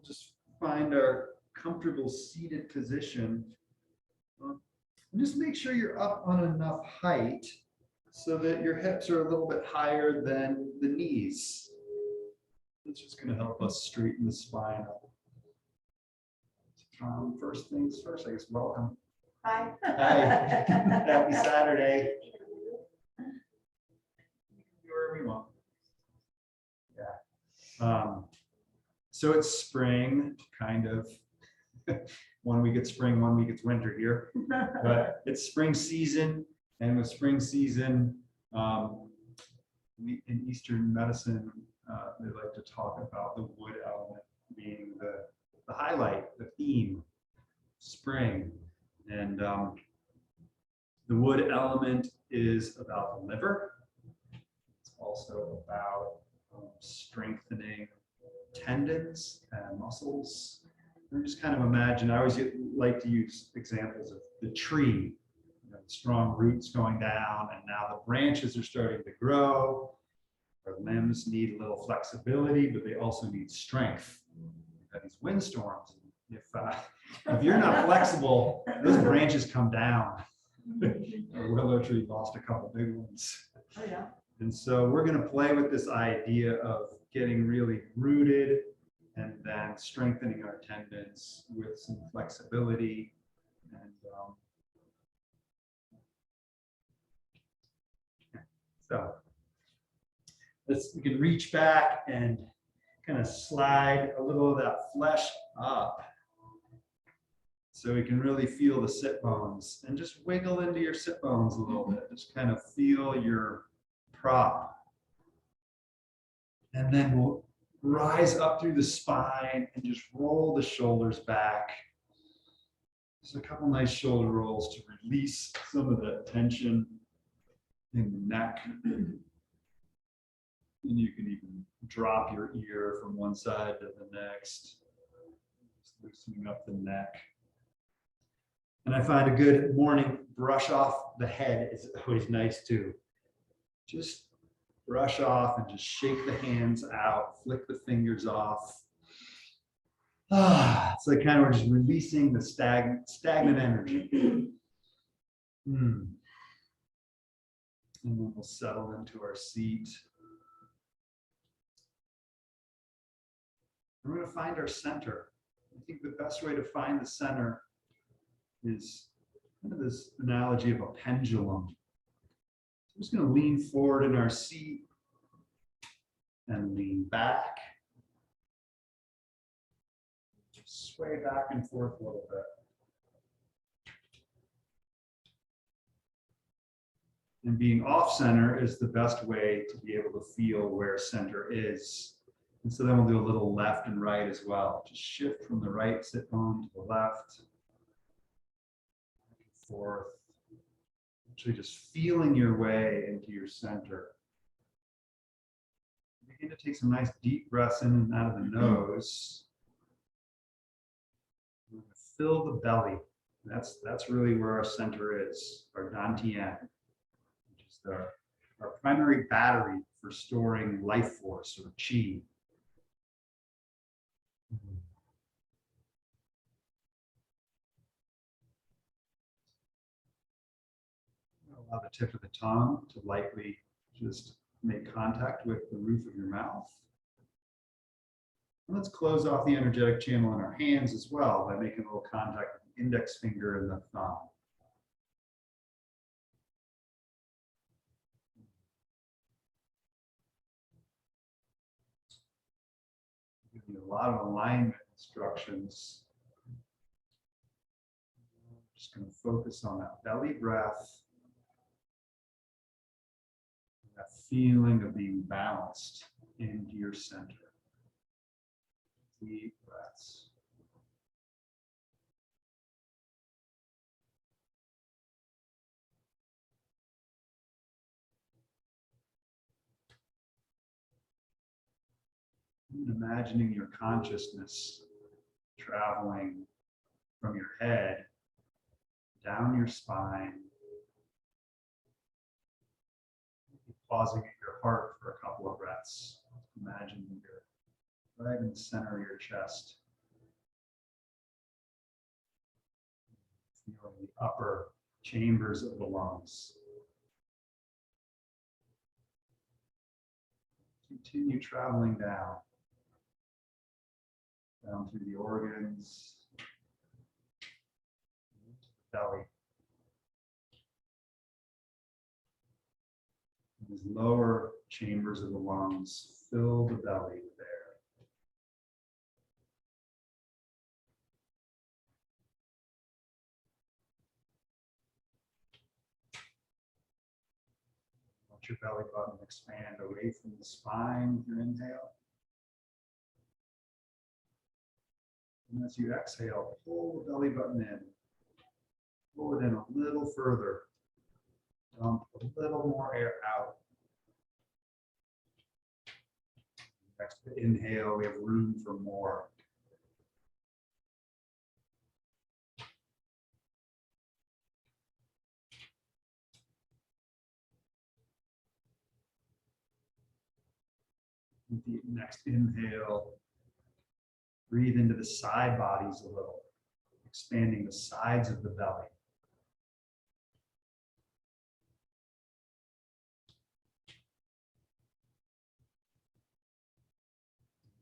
Just find our comfortable seated position. And just make sure you're up on enough height so that your hips are a little bit higher than the knees. It's just going to help us straighten the spine up. First things first, I guess, welcome. Hi. Hi. Happy Saturday. Wherever we want. Yeah. So it's spring, kind of. 1 week it's spring, 1 week it's winter here. But it's spring season, and with spring season, in Eastern medicine, they like to talk about the wood element being the highlight, the theme, spring. And the wood element is about the liver. It's also about strengthening tendons and muscles. And just kind of imagine, I always like to use examples of the tree, strong roots going down, and now the branches are starting to grow. Our limbs need a little flexibility, but they also need strength. We've got these windstorms. If you're not flexible, those branches come down. Our willow tree lost a couple big ones. Oh, yeah. And so we're going to play with this idea of getting really rooted and then strengthening our tendons with some flexibility. And so you can reach back and kind of slide a little of that flesh up so we can really feel the sit bones, and just wiggle into your sit bones a little bit. Just kind of feel your prop. And then we'll rise up through the spine and just roll the shoulders back. Just a couple nice shoulder rolls to release some of that tension in the neck. And you can even drop your ear from one side to the next, just loosening up the neck. And I find a good morning brush off the head is always nice too. Just brush off and just shake the hands out, flick the fingers off. So kind of we're just releasing the stagnant energy. And then we'll settle into our seat. We're going to find our center. I think the best way to find the center is kind of this analogy of a pendulum. So we're just going to lean forward in our seat and lean back. Just sway back and forth a little bit. And being off center is the best way to be able to feel where center is. And so then we'll do a little left and right as well. Just shift from the right sit bone to the left. Back and forth. Actually just feeling your way into your center. Begin to take some nice deep breaths in and out of the nose. We're going to fill the belly. That's really where our center is, our dantian, which is our primary battery for storing life force or qi. Allow the tip of the tongue to lightly just make contact with the roof of your mouth. And let's close off the energetic channel in our hands as well by making a little contact with the index finger and the thumb. Give you a lot of alignment instructions. Just going to focus on that belly breath. That feeling of being balanced into your center. Deep breaths. And imagining your consciousness traveling from your head down your spine, pausing at your heart for a couple of breaths. Imagine your right in the center of your chest. Feeling the upper chambers of the lungs. Continue traveling down through the organs, belly. These lower chambers of the lungs fill the belly with air. Let your belly button expand away from the spine with your inhale. And as you exhale, pull the belly button in. Pull it in a little further. Dump a little more air out. Next inhale, we have room for more. With the next inhale, breathe into the side bodies a little, expanding the sides of the belly.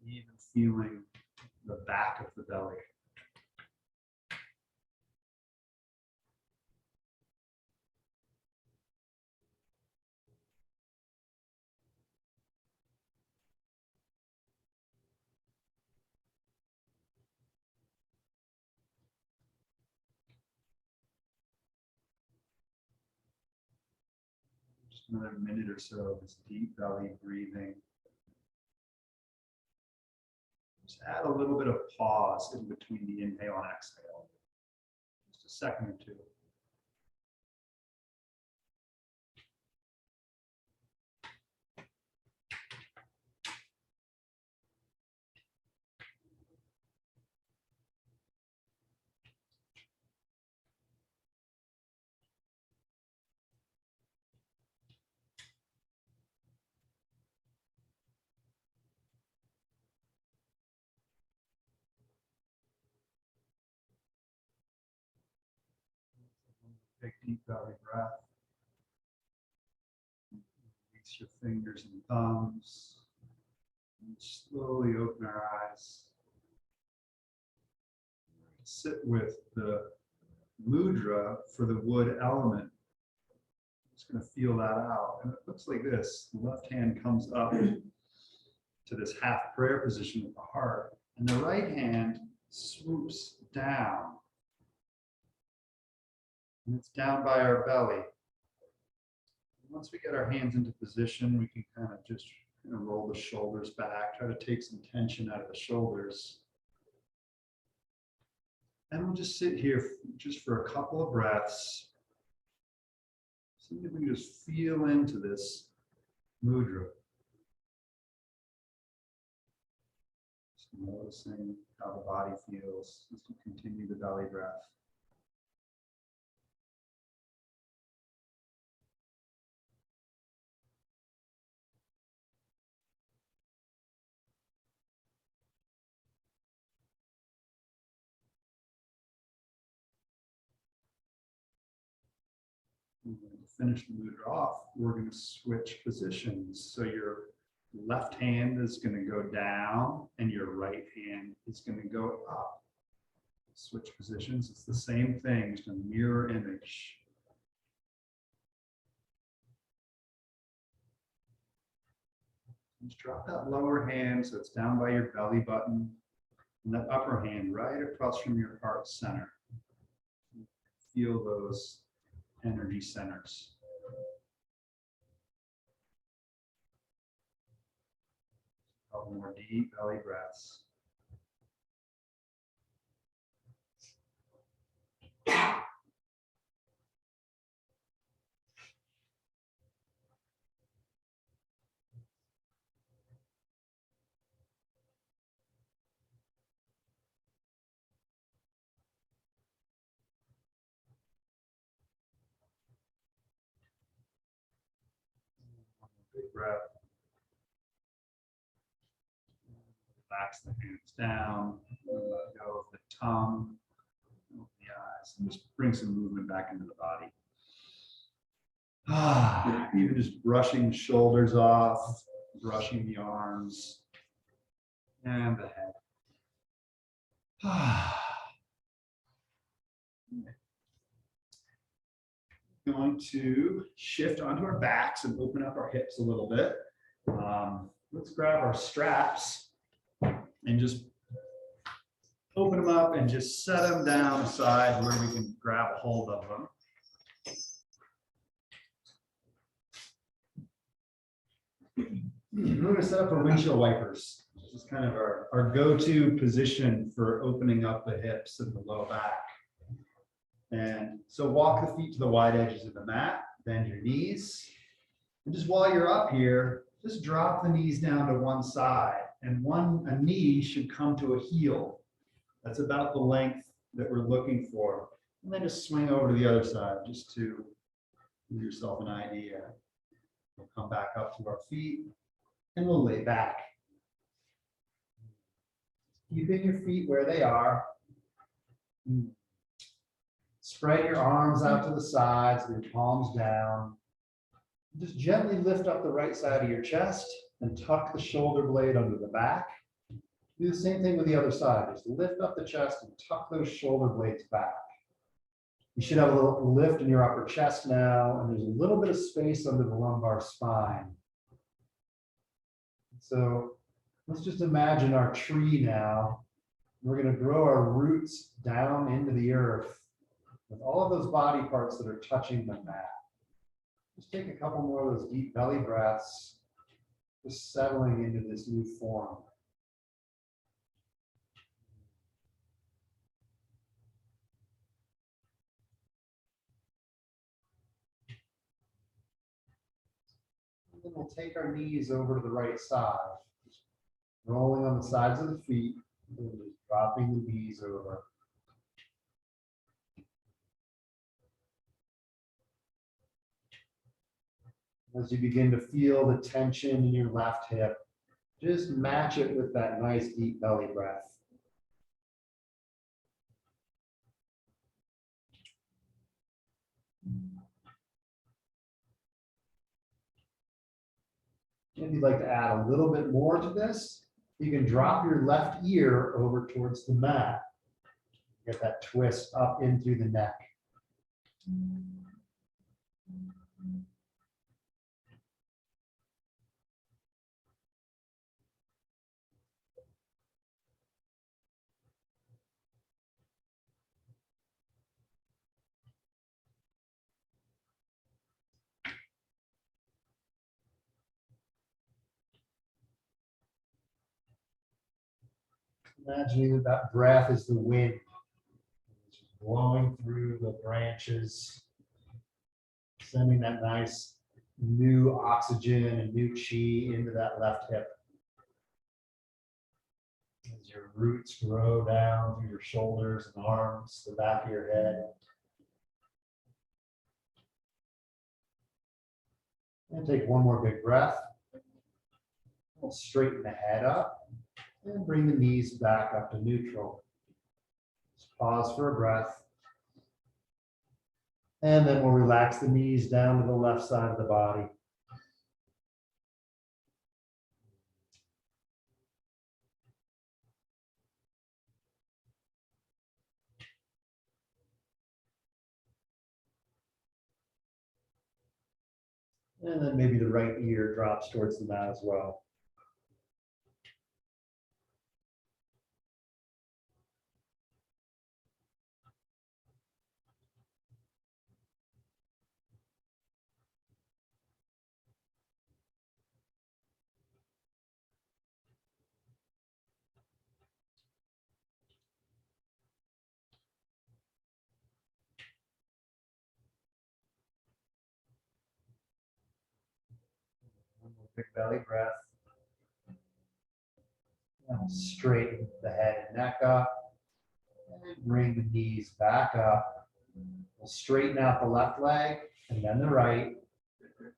Even feeling the back of the belly. Just another minute or so of this deep belly breathing. Just add a little bit of pause in between the inhale and exhale. Just a second or two. Take deep belly breath. Release your fingers and thumbs. And slowly open our eyes. Sit with the mudra for the wood element. Just going to feel that out. And it looks like this. The left hand comes up to this half prayer position with the heart. And the right hand swoops down. And it's down by our belly. Once we get our hands into position, we can kind of just roll the shoulders back, try to take some tension out of the shoulders. And we'll just sit here just for a couple of breaths. See if we can just feel into this mudra. Just noticing how the body feels as you continue the belly breath. To finish the mudra off, we're going to switch positions. So your left hand is going to go down and your right hand is going to go up. Switch positions. It's the same thing, just a mirror image. Just drop that lower hand so it's down by your belly button, and that upper hand right across from your heart center. Feel those energy centers. A couple more deep belly breaths. Big breath. Relax the hands down. Let go of the tongue. Open the eyes. And just bring some movement back into the body. Even just brushing the shoulders off, brushing the arms and the head. Going to shift onto our backs and open up our hips a little bit. Let's grab our straps and just open them up and just set them down aside where we can grab a hold of them. We're going to set up our windshield wipers. This is kind of our go-to position for opening up the hips and the low back. And so walk the feet to the wide edges of the mat, bend your knees. And just while you're up here, just drop the knees down to one side. And a knee should come to a heel. That's about the length that we're looking for. And then just swing over to the other side just to give yourself an idea. We'll come back up to our feet and we'll lay back. Keeping your feet where they are. Spread your arms out to the sides, your palms down. Just gently lift up the right side of your chest and tuck the shoulder blade under the back. Do the same thing with the other side. Just lift up the chest and tuck those shoulder blades back. You should have a little lift in your upper chest now, and there's a little bit of space under the lumbar spine. So let's just imagine our tree now. We're going to grow our roots down into the earth with all of those body parts that are touching the mat. Just take a couple more of those deep belly breaths, just settling into this new form. And then we'll take our knees over to the right side, just rolling on the sides of the feet, and just dropping the knees over. As you begin to feel the tension in your left hip, just match it with that nice deep belly breath. If you'd like to add a little bit more to this, you can drop your left ear over towards the mat. Get that twist up in through the neck. Imagining that breath is the wind. It's blowing through the branches, sending that nice new oxygen and new chi into that left hip. As your roots grow down through your shoulders and arms, the back of your head. And take one more big breath. We'll straighten the head up. And bring the knees back up to neutral. Just pause for a breath. And then we'll relax the knees down to the left side of the body. And then maybe the right ear drops towards the mat as well. Big belly breath. And straighten the head and neck up. And bring the knees back up. We'll straighten out the left leg and then the right.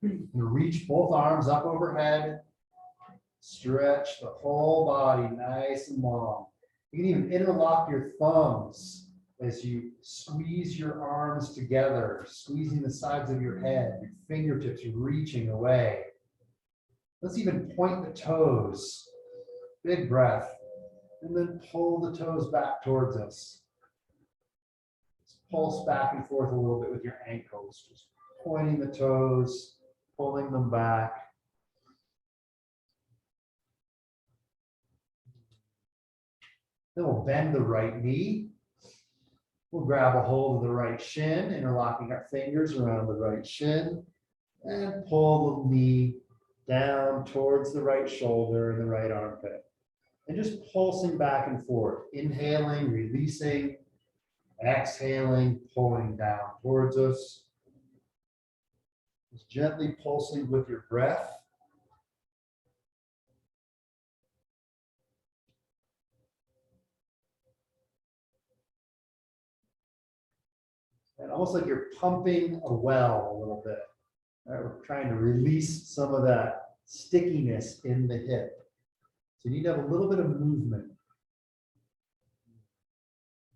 We'll reach both arms up overhead. Stretch the whole body nice and long. You can even interlock your thumbs as you squeeze your arms together, squeezing the sides of your head, your fingertips reaching away. Let's even point the toes. Big breath. And then pull the toes back towards us. Just pulse back and forth a little bit with your ankles. Just pointing the toes, pulling them back. Then we'll bend the right knee. We'll grab a hold of the right shin, interlocking our fingers around the right shin, and pull the knee down towards the right shoulder and the right armpit. And just pulsing back and forth, inhaling, releasing, exhaling, pulling down towards us. Just gently pulsing with your breath. And almost like you're pumping a well a little bit. Right? We're trying to release some of that stickiness in the hip. So you need to have a little bit of movement.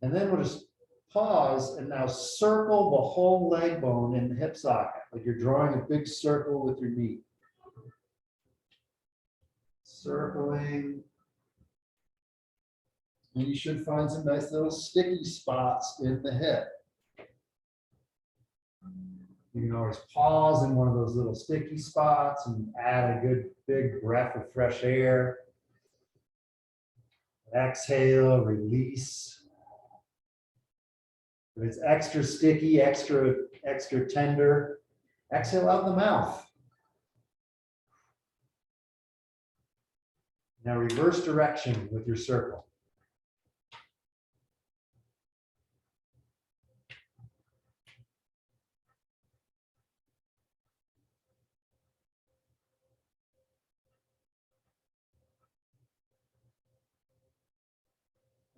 And then we'll just pause and now circle the whole leg bone in the hip socket, like you're drawing a big circle with your knee. Circling. And you should find some nice little sticky spots in the hip. You can always pause in one of those little sticky spots and add a good big breath of fresh air. Exhale, release. If it's extra sticky, extra tender, exhale out the mouth. Now reverse direction with your circle.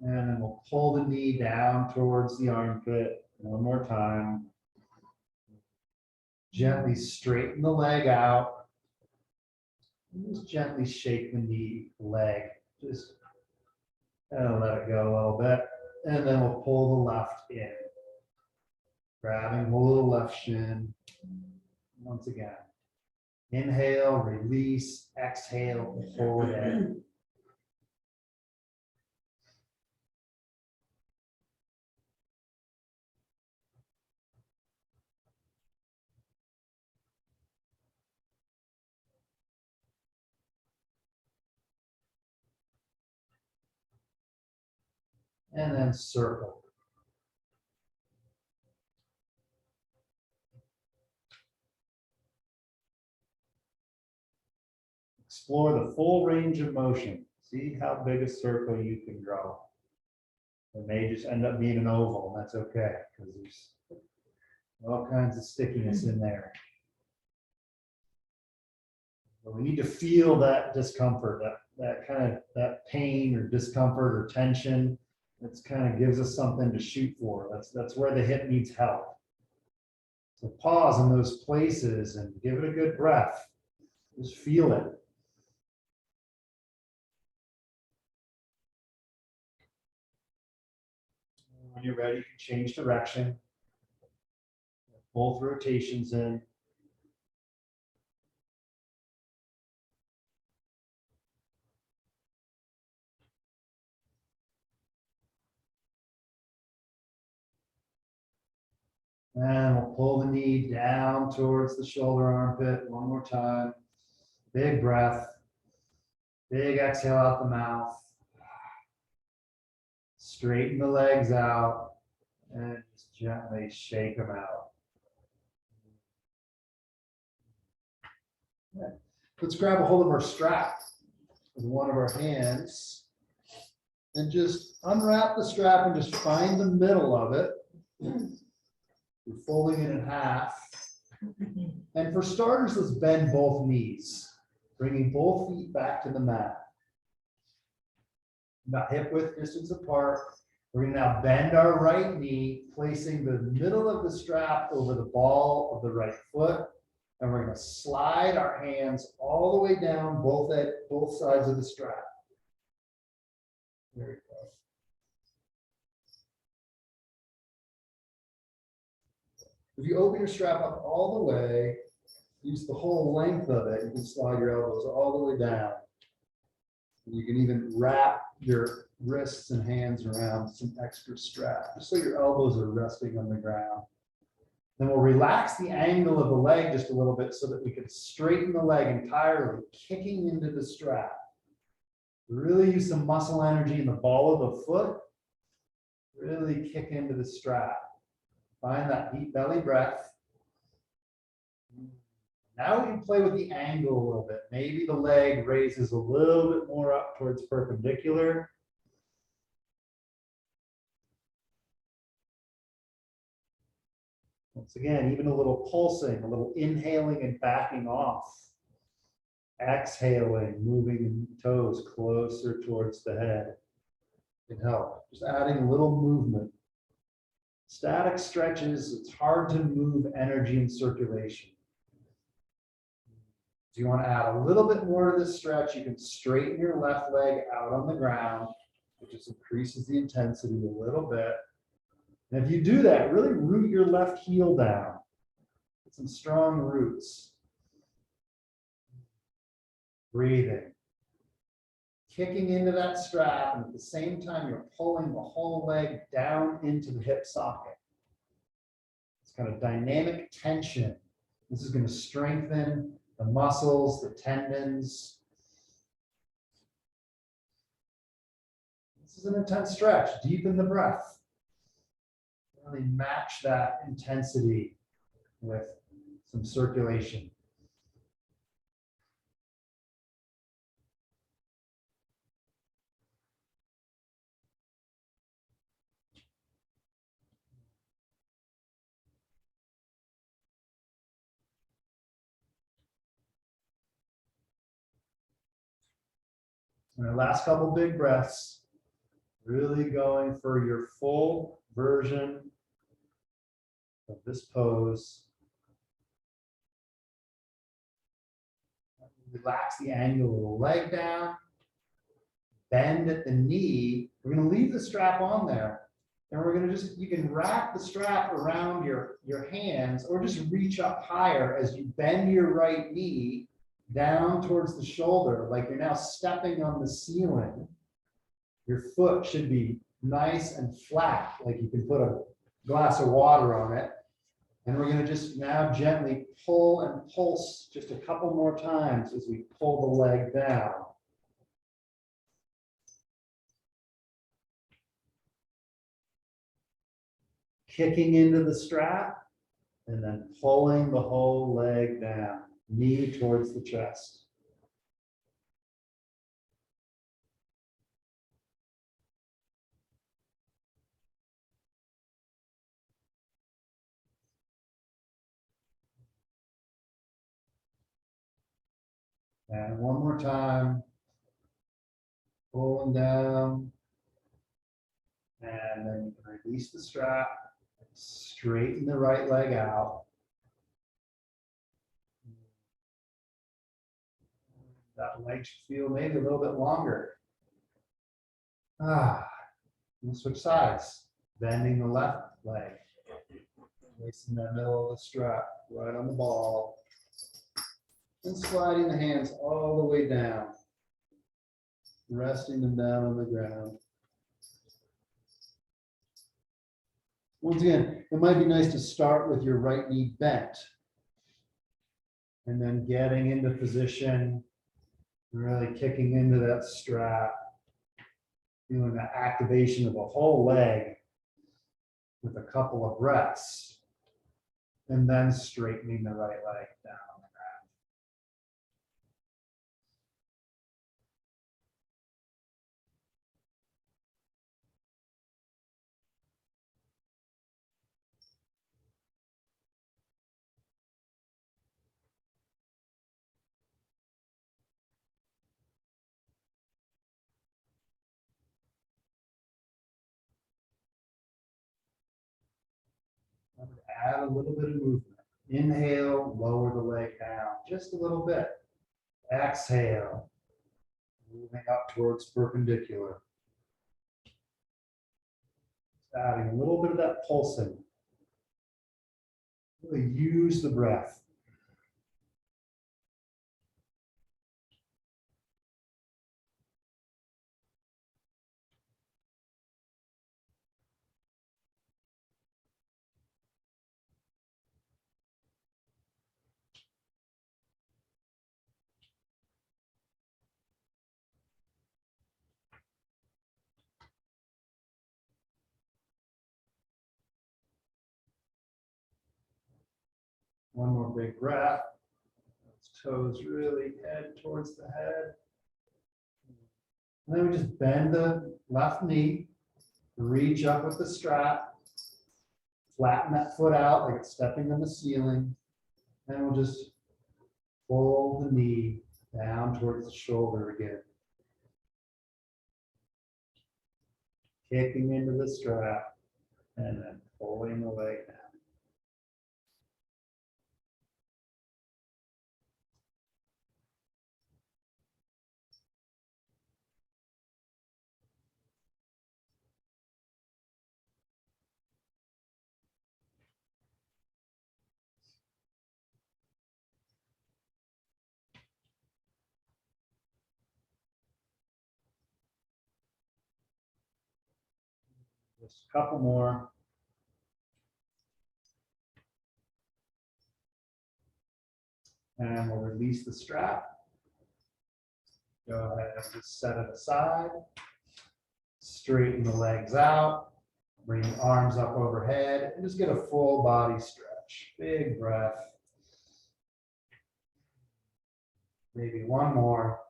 And then we'll pull the knee down towards the armpit. One more time. Gently straighten the leg out. And just gently shake the knee, leg. Just kind of let it go a little bit. And then we'll pull the left in. Grabbing hold of the left shin. Once again. Inhale, release, exhale, pull it in. And then circle. Explore the full range of motion. See how big a circle you can draw. It may just end up being an oval, and that's okay, because there's all kinds of stickiness in there. But we need to feel that discomfort, that kind of that pain or discomfort or tension. That kind of gives us something to shoot for. That's where the hip needs help. So pause in those places and give it a good breath. Just feel it. When you're ready, you can change direction. Both rotations in. And we'll pull the knee down towards the shoulder armpit one more time. Big breath. Big exhale out the mouth. Straighten the legs out and just gently shake them out. Okay. Let's grab a hold of our strap with one of our hands and just unwrap the strap and just find the middle of it. We're folding it in half. And for starters, let's bend both knees, bringing both feet back to the mat. About hip width distance apart. We're going to now bend our right knee, placing the middle of the strap over the ball of the right foot. And we're going to slide our hands all the way down both sides of the strap. There we go. If you open your strap up all the way, use the whole length of it, you can slide your elbows all the way down. And you can even wrap your wrists and hands around some extra strap, just so your elbows are resting on the ground. Then we'll relax the angle of the leg just a little bit so that we can straighten the leg entirely, kicking into the strap. Really use some muscle energy in the ball of the foot. Really kick into the strap. Find that deep belly breath. Now we can play with the angle a little bit. Maybe the leg raises a little bit more up towards perpendicular. Once again, even a little pulsing, a little inhaling and backing off. Exhaling, moving the toes closer towards the head can help. Just adding a little movement. Static stretches, it's hard to move energy and circulation. If you want to add a little bit more to this stretch, you can straighten your left leg out on the ground, which just increases the intensity a little bit. And if you do that, really root your left heel down. Get some strong roots. Breathing. Kicking into that strap, and at the same time, you're pulling the whole leg down into the hip socket. It's kind of dynamic tension. This is going to strengthen the muscles, the tendons. This is an intense stretch. Deepen the breath. Really match that intensity with some circulation. And our last couple big breaths, really going for your full version of this pose. Relax the angle of the leg down, bend at the knee. We're going to leave the strap on there. And we're going to you can wrap the strap around your hands or just reach up higher as you bend your right knee down towards the shoulder, like you're now stepping on the ceiling. Your foot should be nice and flat, like you can put a glass of water on it. And we're going to just now gently pull and pulse just a couple more times as we pull the leg down. Kicking into the strap and then pulling the whole leg down, knee towards the chest. And one more time, pulling down, and then you can release the strap, straighten the right leg out. That leg should feel maybe a little bit longer. We'll switch sides, bending the left leg, placing that middle of the strap right on the ball, and sliding the hands all the way down, resting them down on the ground. Once again, it might be nice to start with your right knee bent, and then getting into position, really kicking into that strap, feeling the activation of the whole leg with a couple of breaths, and then straightening the right leg down on the ground. I'm going to add a little bit of movement. Inhale, lower the leg down just a little bit. Exhale, moving up towards perpendicular. Adding a little bit of that pulsing. Really use the breath. One more big breath. Those toes really head towards the head. And then we just bend the left knee, reach up with the strap, flatten that foot out like it's stepping on the ceiling. And we'll just fold the knee down towards the shoulder again. Kicking into the strap and then pulling the leg down. Just a couple more. And we'll release the strap. Go ahead and just set it aside. Straighten the legs out. Bring the arms up overhead and just get a full body stretch. Big breath. Maybe one more.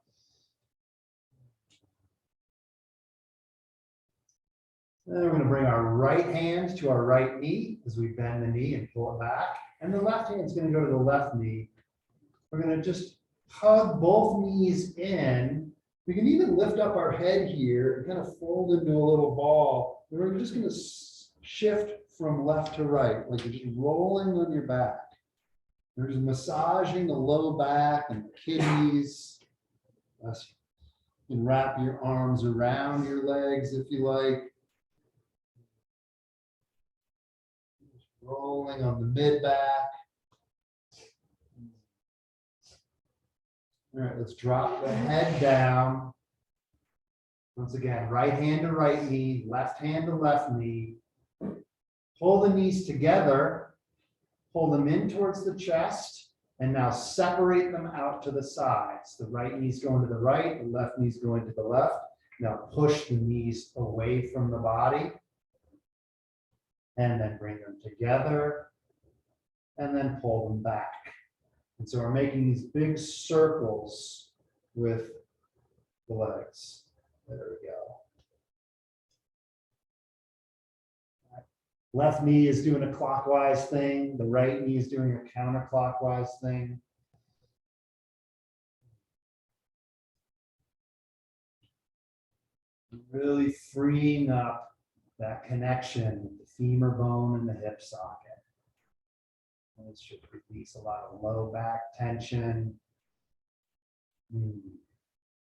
Then we're going to bring our right hand to our right knee as we bend the knee and pull it back. And the left hand is going to go to the left knee. We're going to just hug both knees in. We can even lift up our head here and kind of fold into a little ball. And we're just going to shift from left to right, like you're just rolling on your back. We're just massaging the low back and the kidneys. You can wrap your arms around your legs if you like. Just rolling on the mid back. All right, let's drop the head down. Once again, right hand to right knee, left hand to left knee. Pull the knees together, pull them in towards the chest, and now separate them out to the sides. The right knee's going to the right, the left knee's going to the left. Now push the knees away from the body, and then bring them together, and then pull them back. And so we're making these big circles with the legs. There we go. Left knee is doing a clockwise thing. The right knee is doing a counterclockwise thing. Really freeing up that connection with the femur bone and the hip socket. And this should release a lot of low back tension. And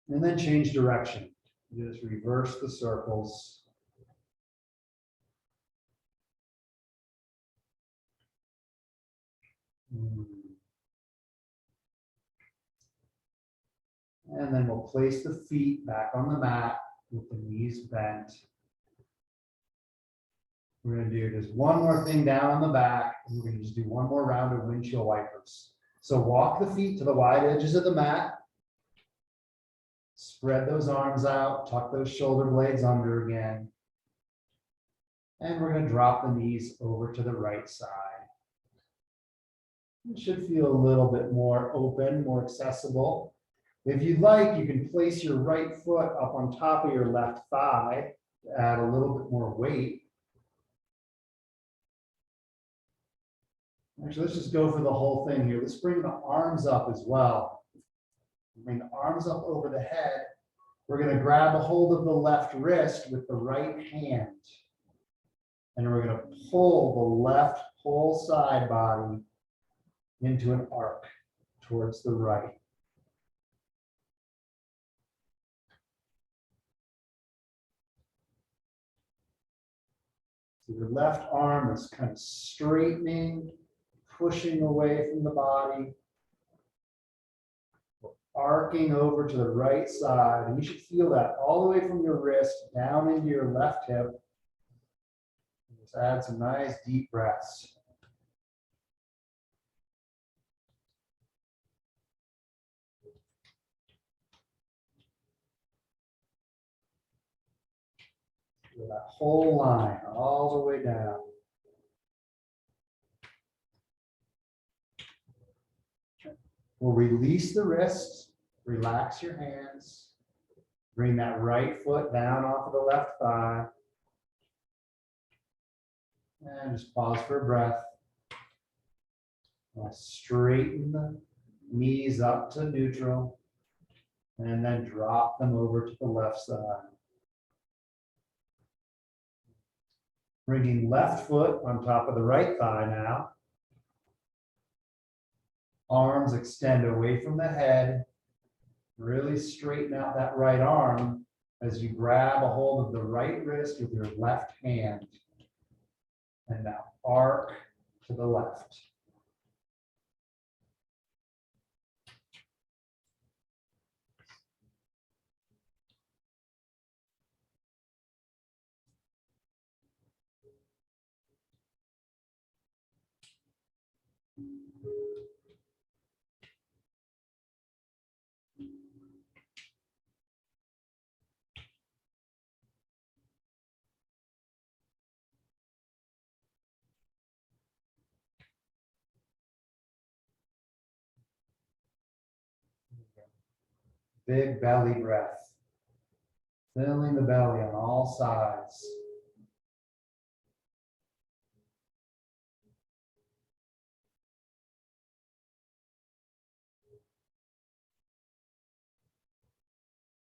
then change direction. Just reverse the circles. And then we'll place the feet back on the mat with the knees bent. We're going to do just one more thing down on the back, and we're going to just do one more round of windshield wipers. So walk the feet to the wide edges of the mat. Spread those arms out, tuck those shoulder blades under again. And we're going to drop the knees over to the right side. It should feel a little bit more open, more accessible. If you'd like, you can place your right foot up on top of your left thigh to add a little bit more weight. Actually, let's just go for the whole thing here. Let's bring the arms up as well. Bring the arms up over the head. We're going to grab a hold of the left wrist with the right hand. And we're going to pull the left whole side body into an arc towards the right. So your left arm is kind of straightening, pushing away from the body, arcing over to the right side. And you should feel that all the way from your wrist down into your left hip. Just add some nice deep breaths. Feel that whole line all the way down. We'll release the wrists, relax your hands, bring that right foot down off of the left thigh. And just pause for a breath. Straighten the knees up to neutral, and then drop them over to the left side. Bringing left foot on top of the right thigh now. Arms extend away from the head. Really straighten out that right arm as you grab a hold of the right wrist with your left hand. And now arc to the left. Big belly breath. Filling the belly on all sides.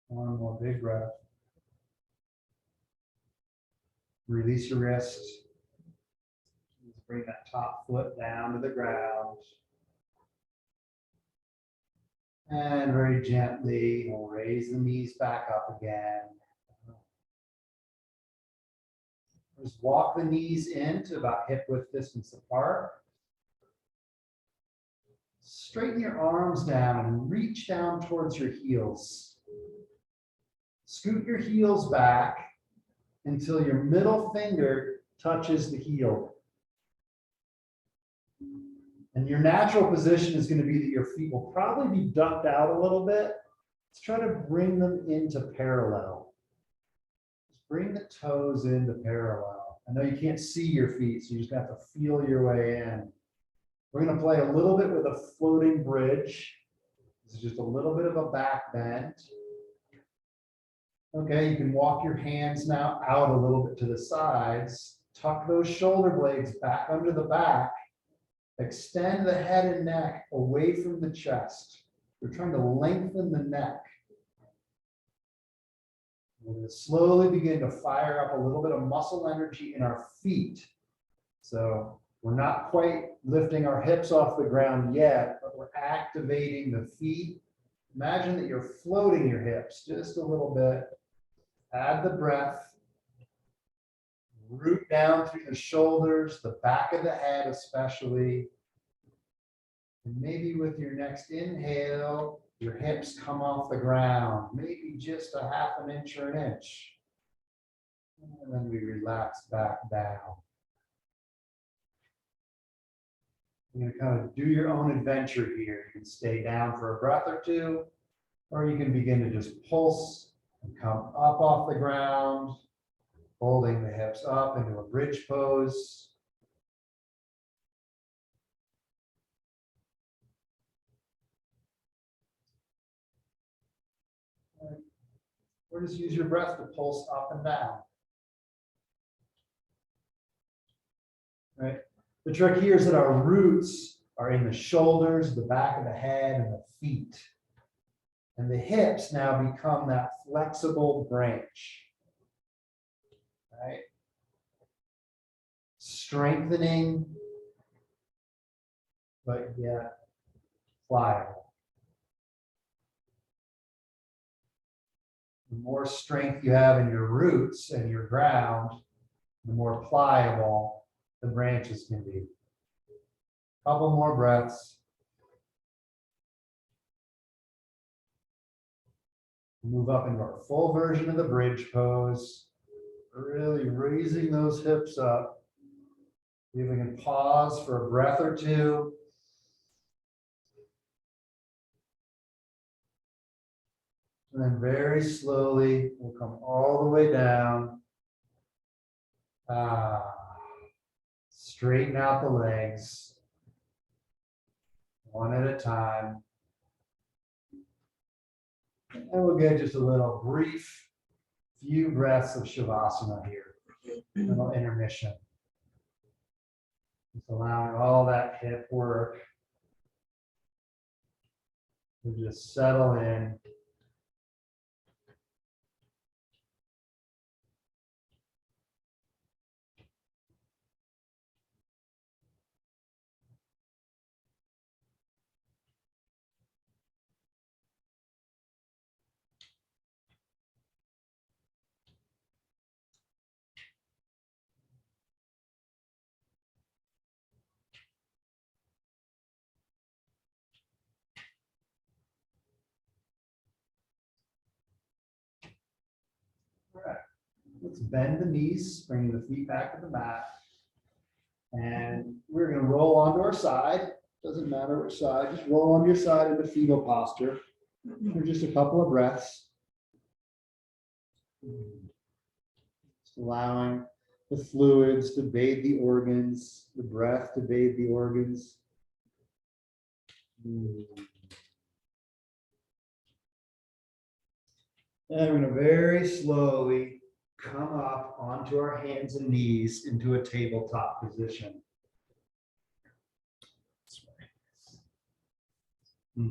One more big breath. Release your wrist. Just bring that top foot down to the ground. And very gently, we'll raise the knees back up again. Just walk the knees in to about hip width distance apart. Straighten your arms down and reach down towards your heels. Scoot your heels back until your middle finger touches the heel. And your natural position is going to be that your feet will probably be ducked out a little bit. Let's try to bring them into parallel. Just bring the toes into parallel. I know you can't see your feet, so you just have to feel your way in. We're going to play a little bit with a floating bridge. This is just a little bit of a back bend. Okay, you can walk your hands now out a little bit to the sides. Tuck those shoulder blades back under the back. Extend the head and neck away from the chest. We're trying to lengthen the neck. We're going to slowly begin to fire up a little bit of muscle energy in our feet. So we're not quite lifting our hips off the ground yet, but we're activating the feet. Imagine that you're floating your hips just a little bit. Add the breath. Root down through the shoulders, the back of the head especially. And maybe with your next inhale, your hips come off the ground, maybe just a half an inch or an inch. And then we relax back down. You're going to kind of do your own adventure here. You can stay down for a breath or two, or you can begin to just pulse and come up off the ground. Holding the hips up into a bridge pose. Or just use your breath to pulse up and down. Right. The trick here is that our roots are in the shoulders, the back of the head, and the feet. And the hips now become that flexible branch. Right? Strengthening but yet pliable. The more strength you have in your roots and your ground, the more pliable the branches can be. Couple more breaths. Move up into our full version of the bridge pose. Really raising those hips up. We can pause for a breath or two. And then very slowly, we'll come all the way down. Straighten out the legs. One at a time. And we'll get just a little brief few breaths of Shavasana here. A little intermission. Just allowing all that hip work to just settle in. All right, let's bend the knees, bringing the feet back to the mat. And we're going to roll onto our side. Doesn't matter which side, just roll on your side in the fetal posture for just a couple of breaths. Just allowing the fluids to bathe the organs, the breath to bathe the organs. And we're going to very slowly come up onto our hands and knees into a tabletop position. Here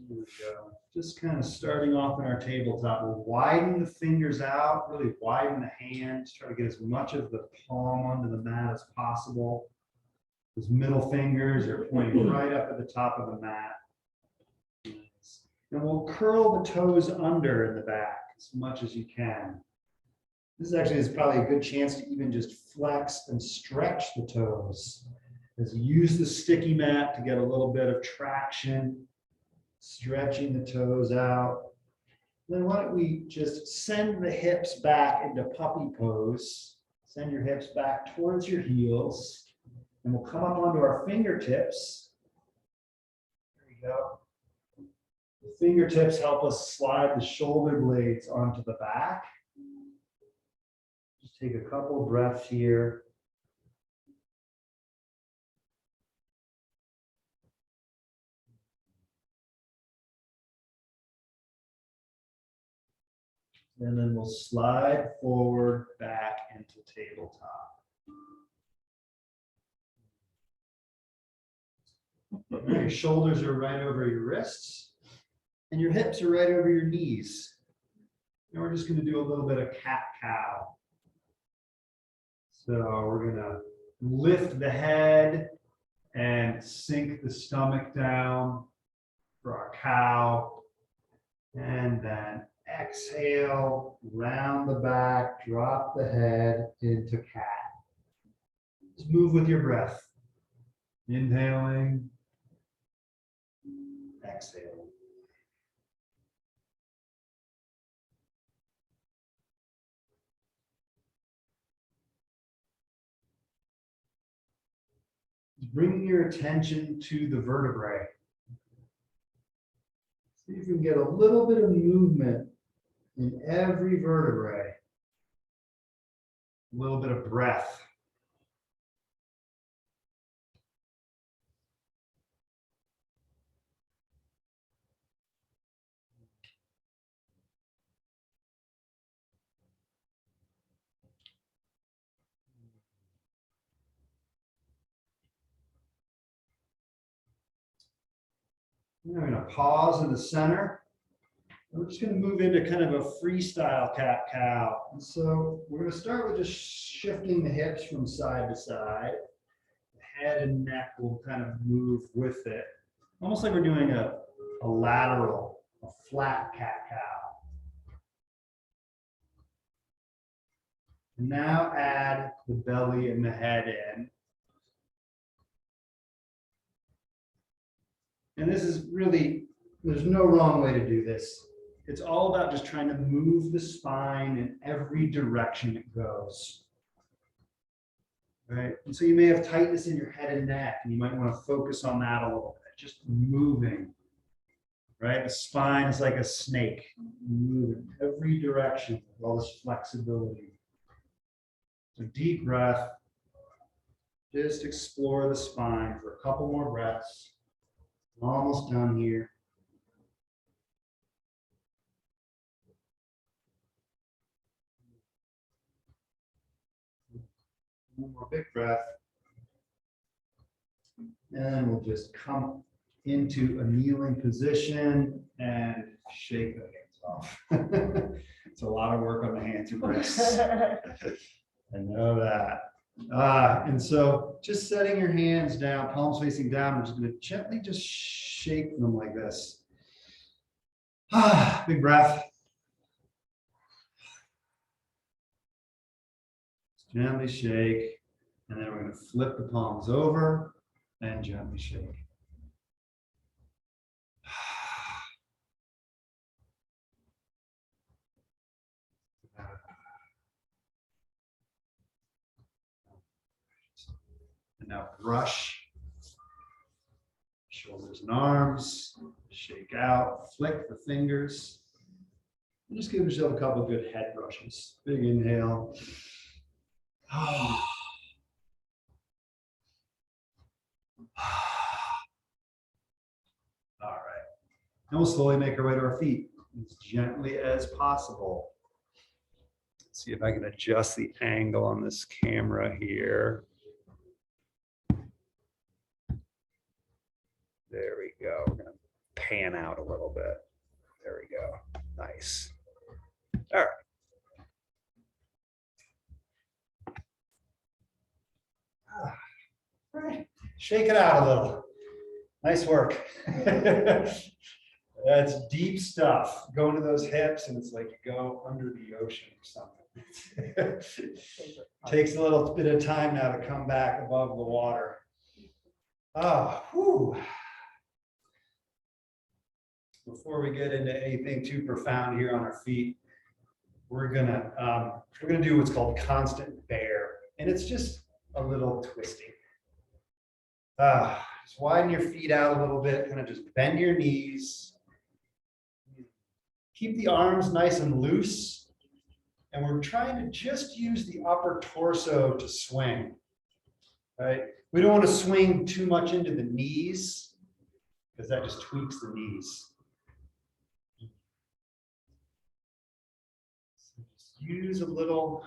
we go. Just kind of starting off in our tabletop. We'll widen the fingers out, really widen the hands, try to get as much of the palm onto the mat as possible. Those middle fingers are pointing right up at the top of the mat. And we'll curl the toes under in the back as much as you can. This actually is probably a good chance to even just flex and stretch the toes. As you use the sticky mat to get a little bit of traction, stretching the toes out. Then why don't we just send the hips back into puppy pose. Send your hips back towards your heels. And we'll come up onto our fingertips. There we go. The fingertips help us slide the shoulder blades onto the back. Just take a couple breaths here. And then we'll slide forward back into tabletop. Your shoulders are right over your wrists, and your hips are right over your knees. And we're just going to do a little bit of cat-cow. So we're going to lift the head and sink the stomach down for our cow. And then exhale, round the back, drop the head into cat. Just move with your breath. Inhaling, exhaling. Bringing your attention to the vertebrae. See if you can get a little bit of movement in every vertebrae. A little bit of breath. We're going to pause in the center. We're just going to move into kind of a freestyle cat-cow. And so we're going to start with just shifting the hips from side to side. The head and neck will kind of move with it. Almost like we're doing a lateral, a flat cat-cow. And now add the belly and the head in. And this is really, there's no wrong way to do this. It's all about just trying to move the spine in every direction it goes. Right? And so you may have tightness in your head and neck, and you might want to focus on that a little bit, just moving. Right? The spine is like a snake, moving every direction with all this flexibility. So deep breath. Just explore the spine for a couple more breaths. Almost done here. One more big breath. And we'll just come into a kneeling position and shake the hands off. It's a lot of work on the hands and wrists. I know that. And so just setting your hands down, palms facing down, we're just going to gently just shake them like this. Big breath. Gently shake, and then we're going to flip the palms over and gently shake. And now brush shoulders and arms, shake out, flick the fingers. And just give yourself a couple of good head brushes. Big inhale. All right. And we'll slowly make our way to our feet as gently as possible. Let's see if I can adjust the angle on this camera here. There we go. We're going to pan out a little bit. There we go. Nice. All right. All right. Shake it out a little. Nice work. That's deep stuff. Go into those hips and it's like you go under the ocean or something. Takes a little bit of time now to come back above the water. Whew. Before we get into anything too profound here on our feet, we're gonna do what's called constant bear, and it's just a little twisting. Just widen your feet out a little bit, kind of just bend your knees. Keep the arms nice and loose, and we're trying to just use the upper torso to swing. Right? We don't want to swing too much into the knees because that just tweaks the knees. Use a little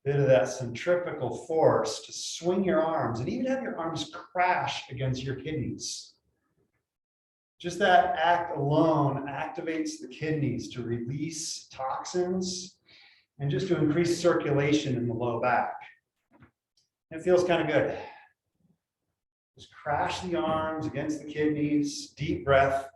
bit of that centrifugal force to swing your arms and even have your arms crash against your kidneys. Just that act alone activates the kidneys to release toxins and just to increase circulation in the low back. It feels kind of good. Just crash the arms against the kidneys, deep breath.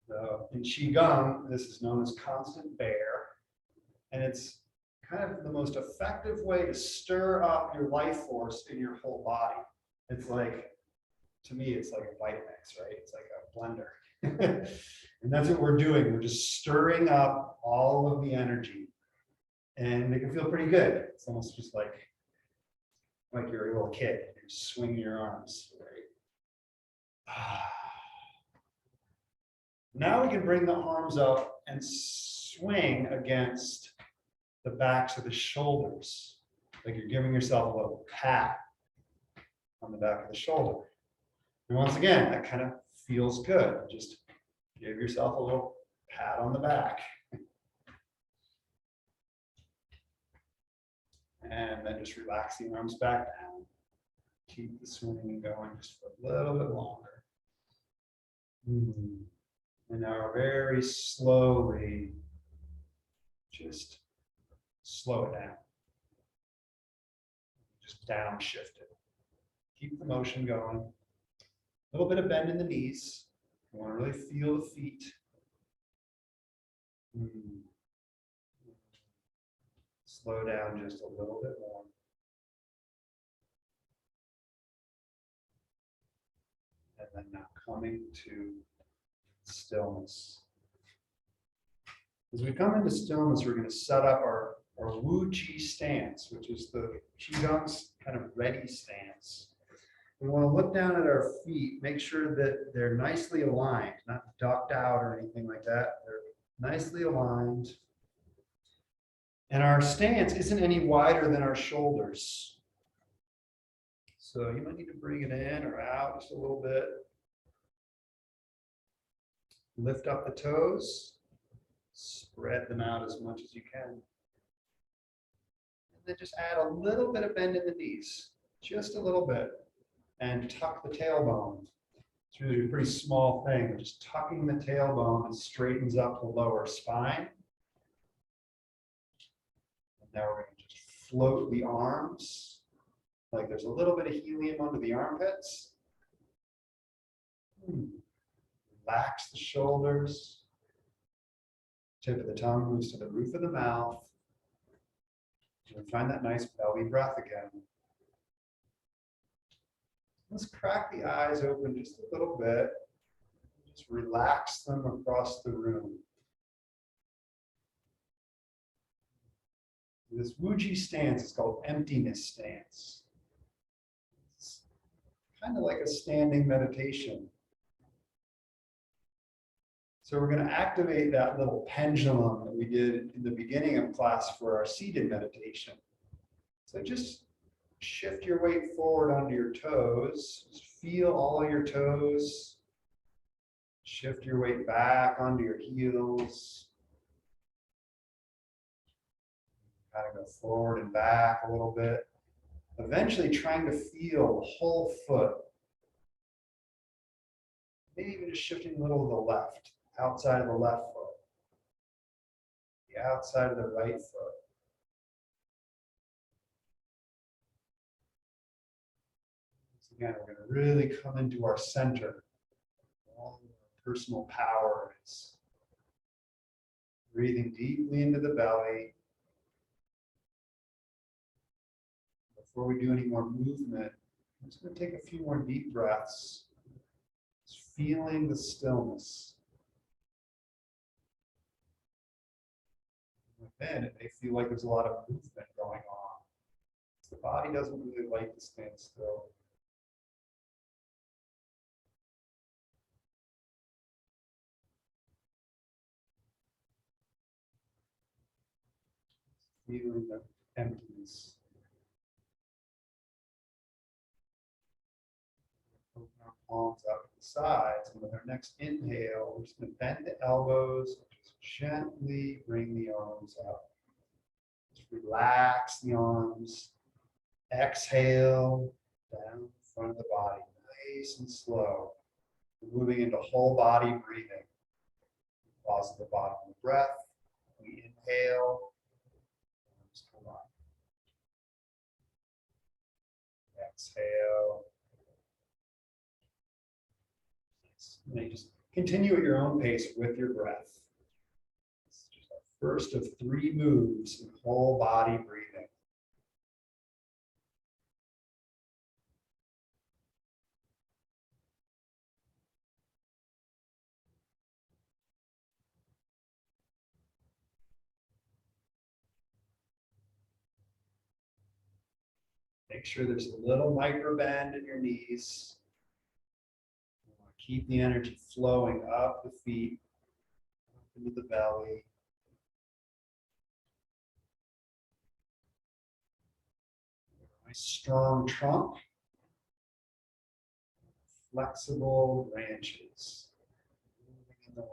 So in Qigong, this is known as constant bear, and it's kind of the most effective way to stir up your life force in your whole body. It's like, to me, it's like a Vitamix, right? It's like a blender. And that's what we're doing. We're just stirring up all of the energy, and it can feel pretty good. It's almost just like you're a little kid. You're swinging your arms, right? Now we can bring the arms up and swing against the backs of the shoulders, like you're giving yourself a little pat on the back of the shoulder. And once again, that kind of feels good. Just give yourself a little pat on the back. And then just relax the arms back down. Keep the swinging going just for a little bit longer. And now very slowly, just slow it down. Just downshift it. Keep the motion going. A little bit of bend in the knees. You want to really feel the feet. Slow down just a little bit more. And then now coming to stillness. As we come into stillness, we're going to set up our Wu Chi stance, which is the Qigong's kind of ready stance. We want to look down at our feet, make sure that they're nicely aligned, not ducked out or anything like that. They're nicely aligned. And our stance isn't any wider than our shoulders. So you might need to bring it in or out just a little bit. Lift up the toes, spread them out as much as you can. And then just add a little bit of bend in the knees, just a little bit, and tuck the tailbone. It's really a pretty small thing, but just tucking the tailbone straightens up the lower spine. And now we're going to just float the arms, like there's a little bit of helium under the armpits. Relax the shoulders. Tip of the tongue moves to the roof of the mouth. And find that nice belly breath again. Let's crack the eyes open just a little bit. Just relax them across the room. This Wu Chi stance is called emptiness stance. It's kind of like a standing meditation. So we're going to activate that little pendulum that we did in the beginning of class for our seated meditation. So just shift your weight forward onto your toes. Just feel all your toes. Shift your weight back onto your heels. Kind of go forward and back a little bit. Eventually trying to feel the whole foot. Maybe even just shifting a little to the left. Outside of the left foot, the outside of the right foot. Once again, we're going to really come into our center. All of our personal power is breathing deeply into the belly. Before we do any more movement, I'm just going to take a few more deep breaths, just feeling the stillness. Within, it may feel like there's a lot of movement going on. The body doesn't really like to stand still. Feeling the emptiness. Open our palms out to the sides, and with our next inhale, we're just going to bend the elbows. Gently bring the arms up. Just relax the arms. Exhale down the front of the body, nice and slow. We're moving into whole body breathing. Pause at the bottom of the breath. We inhale. Arms come up. Exhale. And just continue at your own pace with your breath. First of 3 moves in whole body breathing. Make sure there's a little micro bend in your knees. Keep the energy flowing up the feet, up into the belly. Nice strong trunk, flexible branches, moving in the wind.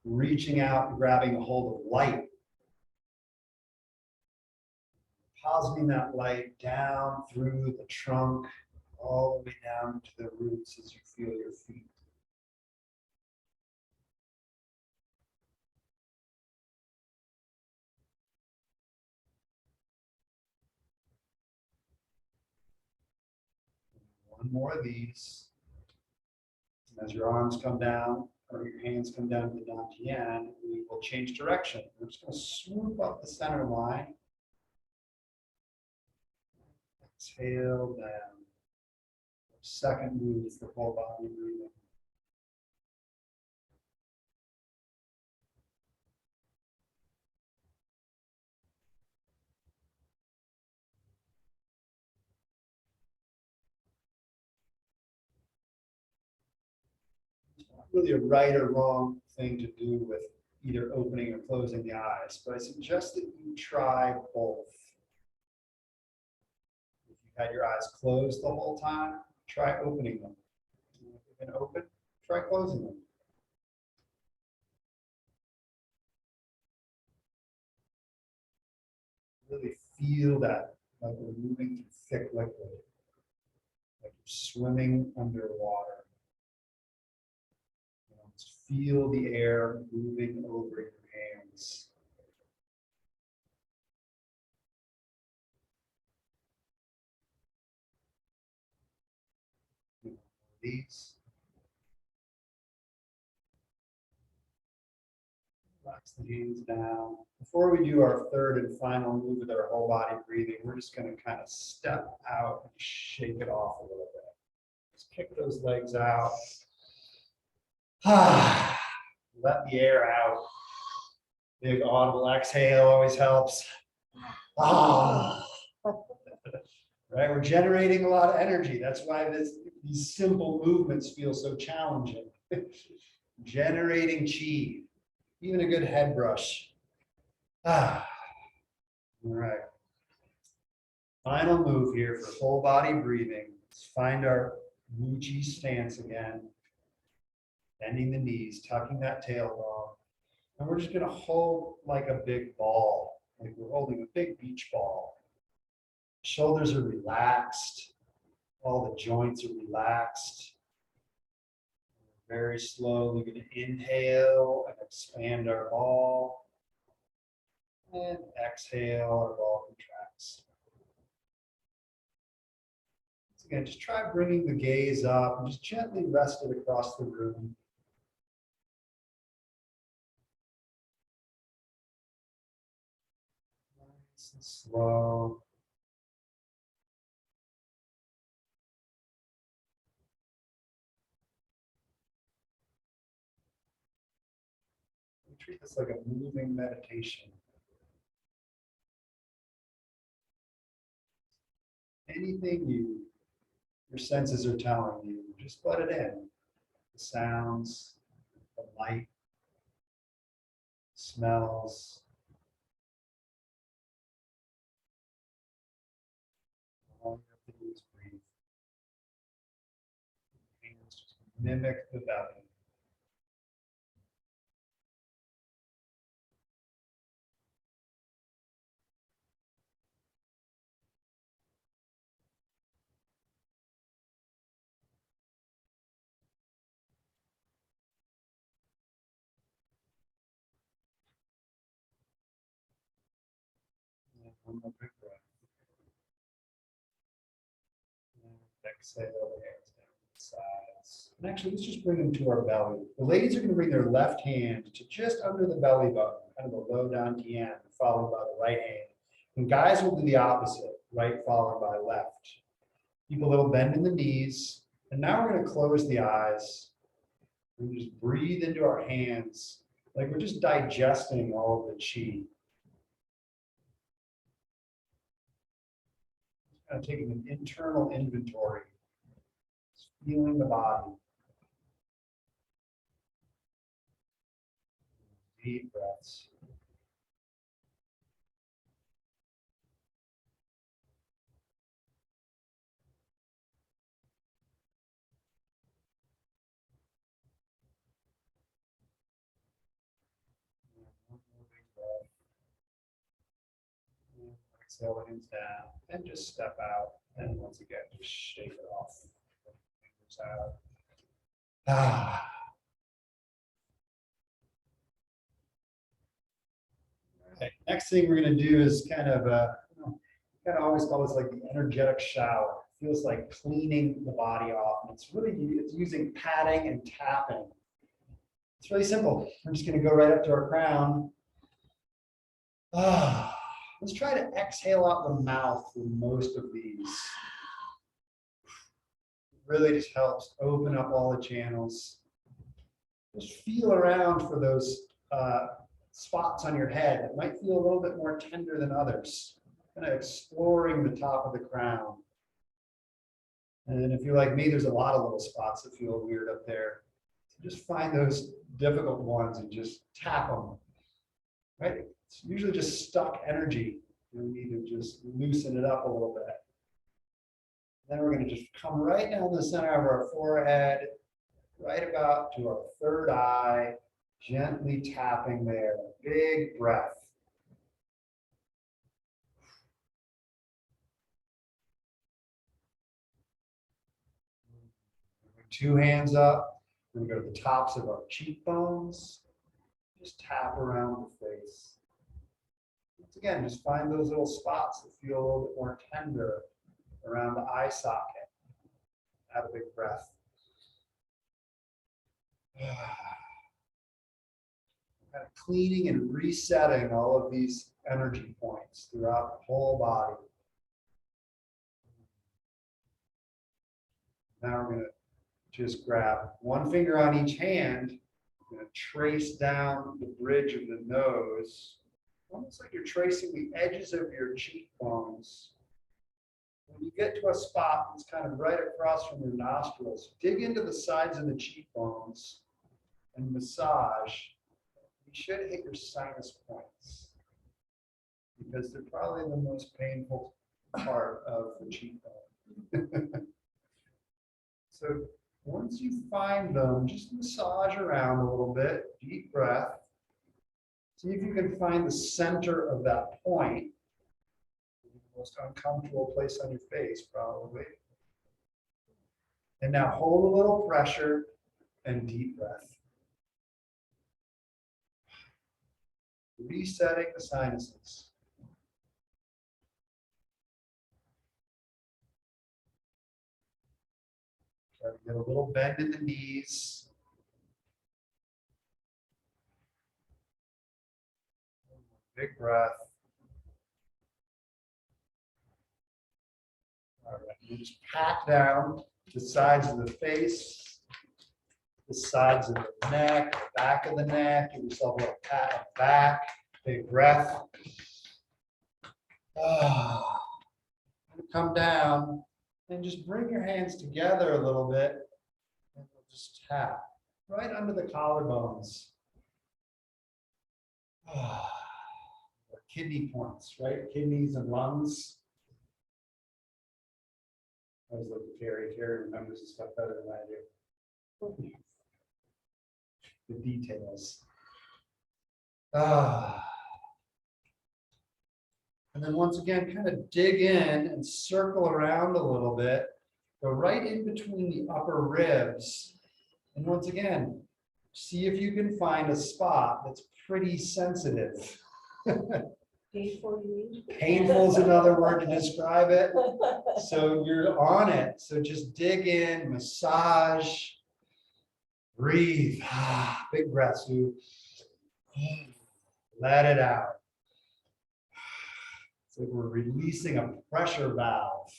reaching out and grabbing a hold of light. Positing that light down through the trunk, all the way down to the roots as you feel your feet. One more of these. And as your arms come down, or your hands come down to the dantian, we will change direction. We're just going to swoop up the center line. Exhale down. Second move for whole body breathing. It's not really a right or wrong thing to do with either opening or closing the eyes, but I suggest that you try both. If you've had your eyes closed the whole time, try opening them. If you've been open, try closing them. Really feel that, like we're moving through thick liquid, like you're swimming underwater. You know, just feel the air moving over your hands. These. Relax the hands down. Before we do our third and final move with our whole body breathing, we're just going to kind of step out and shake it off a little bit. Just kick those legs out. Let the air out. Big audible exhale always helps. Right, we're generating a lot of energy. That's why these simple movements feel so challenging. Generating chi. Even a good head brush. All right. Final move here for full body breathing. Let's find our Muji stance again. Bending the knees, tucking that tailbone. And we're just going to hold like a big ball, like we're holding a big beach ball. Shoulders are relaxed. All the joints are relaxed. Very slowly going to inhale and expand our ball. And exhale, our ball contracts. So again, just try bringing the gaze up and just gently rest it across the room. Nice and slow. We treat this like a moving meditation. Anything your senses are telling you, just let it in. The sounds, the light, smells. All you have to do is breathe. Hands just mimic the belly. And one more big breath. And exhale the hands down to the sides. And actually, let's just bring them to our belly. The ladies are going to bring their left hand to just under the belly button, kind of a low dantian, followed by the right hand. And guys will do the opposite, right followed by left. Keep a little bend in the knees. And now we're going to close the eyes. And just breathe into our hands like we're just digesting all of the chi. Kind of taking an internal inventory, just feeling the body. Deep breaths. Exhale the hands down and just step out. And once again, just shake it off. Fingers out. Ah. Okay. Next thing we're going to do is kind of always call this like the energetic shower. It feels like cleaning the body off. And it's using patting and tapping. It's really simple. We're just going to go right up to our crown. Let's try to exhale out the mouth for most of these. It really just helps open up all the channels. Just feel around for those spots on your head that might feel a little bit more tender than others. Kind of exploring the top of the crown. And if you're like me, there's a lot of little spots that feel weird up there. So just find those difficult ones and just tap them. Right? It's usually just stuck energy. We need to just loosen it up a little bit. Then we're going to just come right down the center of our forehead, right about to our third eye, gently tapping there. Big breath. Two hands up. We're going to go to the tops of our cheekbones. Just tap around the face. Once again, just find those little spots that feel a little bit more tender around the eye socket. Have a big breath. Kind of cleaning and resetting all of these energy points throughout the whole body. Now we're going to just grab one finger on each hand. I'm going to trace down the bridge of the nose, almost like you're tracing the edges of your cheekbones. When you get to a spot that's kind of right across from your nostrils, dig into the sides of the cheekbones and massage. You should hit your sinus points because they're probably the most painful part of the cheekbone. So once you find them, just massage around a little bit, deep breath. See if you can find the center of that point. The most uncomfortable place on your face, probably. And now hold a little pressure and deep breath. Resetting the sinuses. Try to get a little bend in the knees. Big breath. All right, you just pat down the sides of the face, the sides of the neck, the back of the neck. Give yourself a little pat on the back. Big breath. Come down and just bring your hands together a little bit and we'll just tap right under the collarbones. Kidney points, right? Kidneys and lungs. I was looking at Carrie. Carrie remembers this stuff better than I do. The details. And then once again, kind of dig in and circle around a little bit. Go right in between the upper ribs. And once again, see if you can find a spot that's pretty sensitive. Painful, you mean? Painful is another word to describe it. So you're on it. So just dig in, massage, breathe. Big breath, Sue. Let it out. So we're releasing a pressure valve.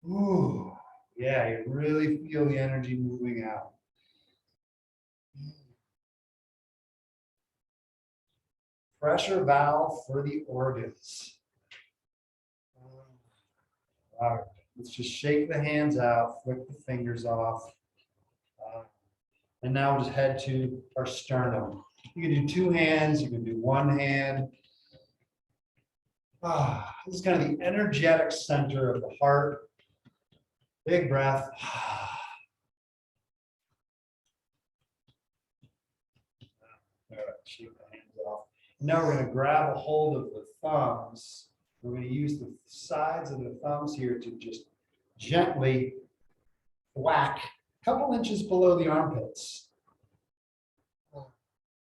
Ooh, yeah, you really feel the energy moving out. Pressure valve for the organs. All right, let's just shake the hands out, flick the fingers off. And now we'll just head to our sternum. You can do two hands, you can do one hand. This is kind of the energetic center of the heart. Big breath. All right, shake the hands off. Now we're going to grab a hold of the thumbs. We're going to use the sides of the thumbs here to just gently whack a couple inches below the armpits.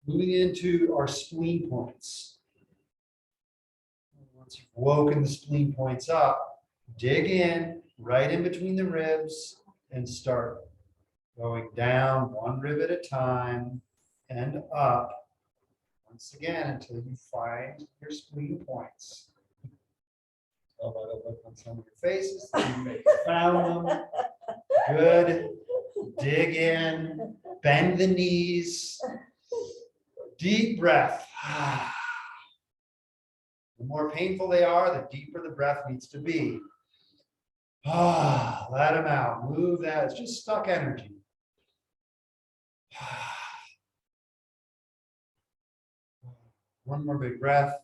Moving into our spleen points. Once you've woken the spleen points up, dig in right in between the ribs and start going down one rib at a time and up. Once again, until you find your spleen points. Tell by the look on some of your faces that you may have found them. Good. Dig in, bend the knees. Deep breath. The more painful they are, the deeper the breath needs to be. Let them out. Move that. It's just stuck energy. One more big breath.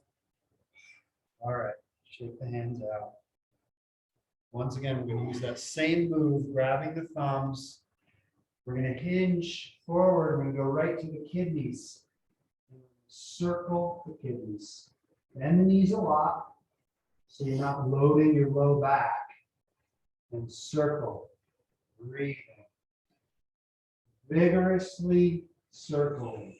All right. Shake the hands out. Once again, we're going to use that same move, grabbing the thumbs. We're going to hinge forward. We're going to go right to the kidneys. Circle the kidneys. Bend the knees a lot so you're not loading your low back. And circle. Breathing. Vigorously circling.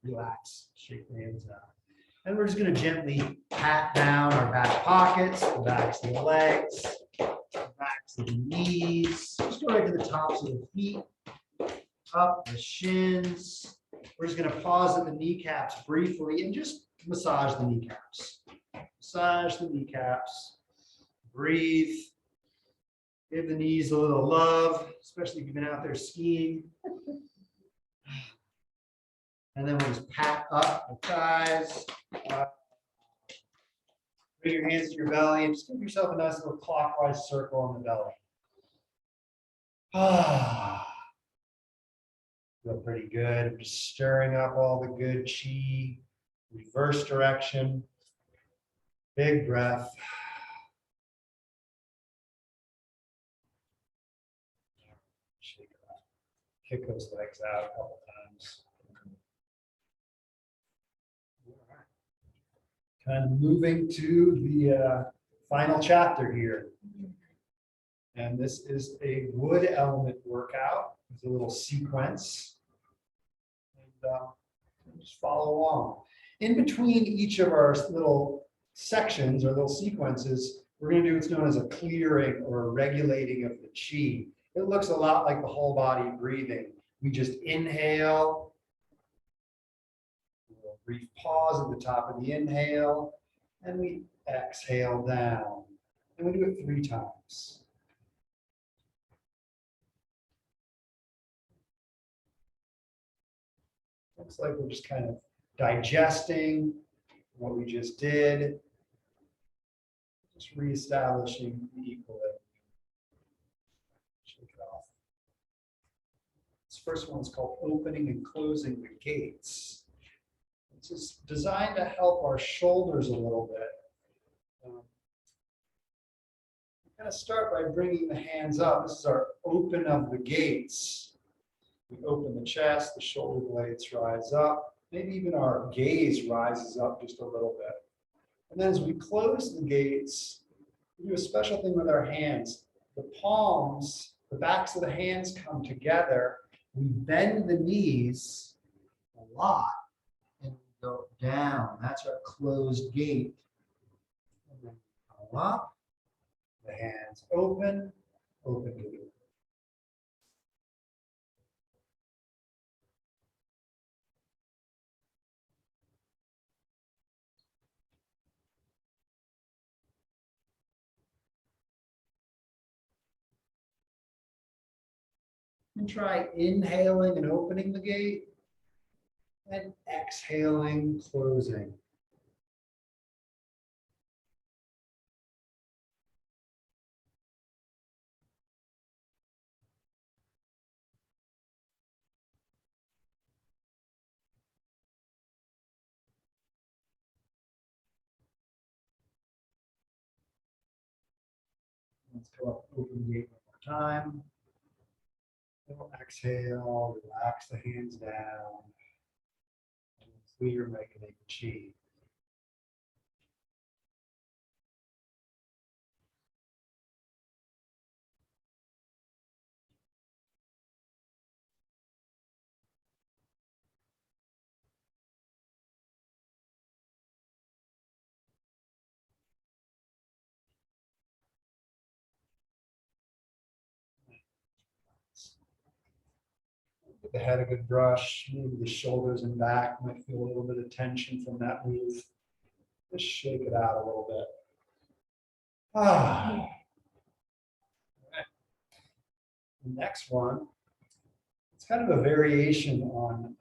Relax, shake the hands out. And we're just going to gently pat down our back pockets, the backs of the legs, the backs of the knees. Just go right to the tops of the feet, up the shins. We're just going to pause at the kneecaps briefly and just massage the kneecaps. Massage the kneecaps. Breathe. Give the knees a little love, especially if you've been out there skiing. And then we'll just pat up the thighs. Bring your hands to your belly and just give yourself a nice little clockwise circle on the belly. Feel pretty good. Just stirring up all the good chi. Reverse direction. Big breath. Shake it out. Kick those legs out a couple times. Kind of moving to the final chapter here. And this is a wood element workout. It's a little sequence. And just follow along. In between each of our little sections or little sequences, we're going to do what's known as a clearing or a regulating of the chi. It looks a lot like the whole body breathing. We just inhale. Brief pause at the top of the inhale, and we exhale down. And we do it 3 times. Looks like we're just kind of digesting what we just did. Just reestablishing the equilibrium. Shake it off. This first one is called opening and closing the gates. This is designed to help our shoulders a little bit. We're going to start by bringing the hands up. This is our open of the gates. We open the chest, the shoulder blades rise up. Maybe even our gaze rises up just a little bit. And then as we close the gates, we do a special thing with our hands. The palms, the backs of the hands come together. We bend the knees a lot. Go down. That's our closed gate. And then come up. The hands open. Open gate. And try inhaling and opening the gate. And exhaling, closing. Let's go up, open the gate one more time. We'll exhale, relax the hands down. And clear, make it chi. Give the head a good brush, maybe the shoulders and back might feel a little bit of tension from that move. Just shake it out a little bit. Ah. The next one, it's kind of a variation on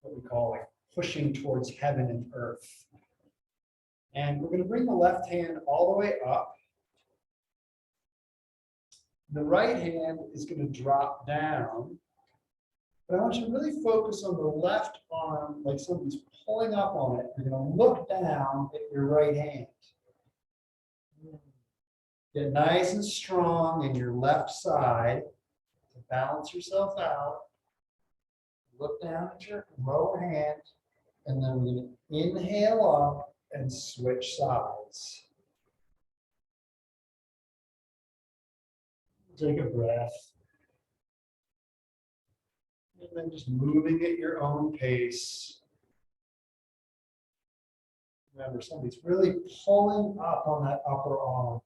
what we call like pushing towards heaven and earth. And we're going to bring the left hand all the way up. The right hand is going to drop down. But I want you to really focus on the left arm, like somebody's pulling up on it. You're going to look down at your right hand. Get nice and strong in your left side to balance yourself out. Look down at your lower hand, and then we're going to inhale up and switch sides. Take a breath. And then just moving at your own pace. Remember, somebody's really pulling up on that upper arm.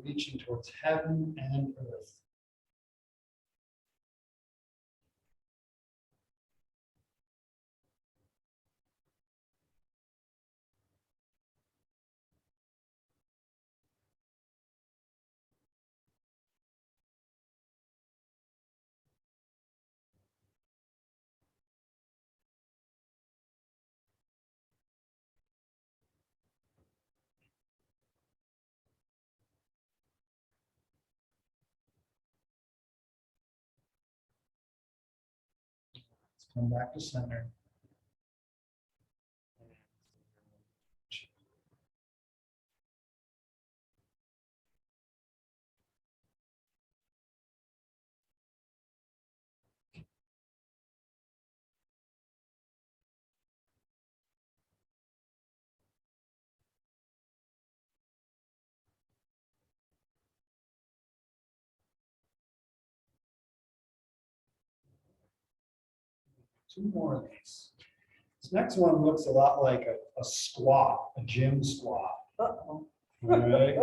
Reaching towards heaven and earth. Let's come back to center. Two more of these. This next one looks a lot like a squat, a gym squat. Uh-oh. All right.